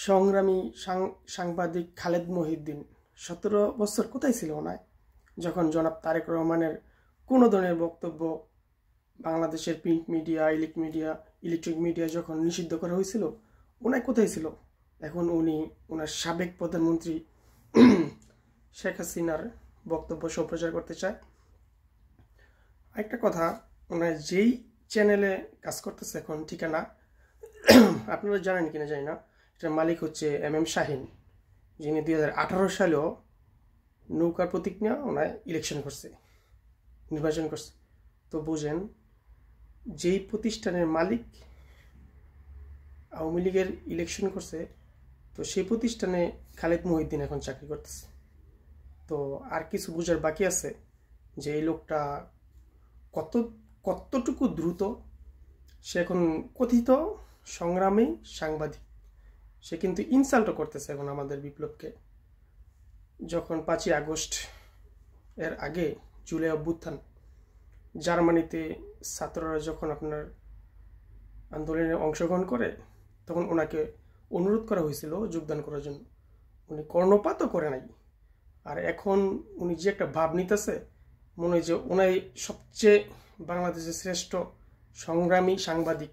সংগ্রামী সাংবাদিক খালেদ মহিউদ্দিন 17 বছর কোথায় ছিল ওনায়, যখন জনাব তারেক রহমানের কোনো ধরনের বক্তব্য বাংলাদেশের প্রিন্ট মিডিয়া, ইলেকট্রিক মিডিয়া যখন নিষিদ্ধ করা হয়েছিল, ওনায় কোথায় ছিল? এখন উনি ওনার সাবেক প্রধানমন্ত্রী শেখ হাসিনার বক্তব্য সম্প্রচার করতে চায়। একটা কথা, ওনার যেই চ্যানেলে কাজ করতেছে এখন ঠিকানা আপনারা জানেন কিনা জানি না, এটার মালিক হচ্ছে MM শাহিন, যিনি 2018 সালেও নৌকার প্রতীক নিয়ে ওনার নির্বাচন করছে। তো বুঝেন, যেই প্রতিষ্ঠানের মালিক আওয়ামী লীগের ইলেকশন করছে, তো সেই প্রতিষ্ঠানে খালেদ মহিউদ্দিন এখন চাকরি করতেছে। তো আর কিছু বোঝার বাকি আছে যে এই লোকটা কতটুকু দ্রুত, সে এখন কথিত সংগ্রামী সাংবাদিক, সে কিন্তু ইনসাল্টও করতেছে এখন আমাদের বিপ্লবকে। যখন 5ই আগস্ট এর আগে জুলাই অভ্যুত্থান, জার্মানিতে ছাত্ররা যখন আপনার আন্দোলনে অংশগ্রহণ করে, তখন ওনাকে অনুরোধ করা হয়েছিল যোগদান করার জন্য, উনি কর্ণপাতও করে নাই। আর এখন উনি যে একটা ভাব নিতেছে, মনে হয় যে ওনাই সবচেয়ে বাংলাদেশের শ্রেষ্ঠ সংগ্রামী সাংবাদিক।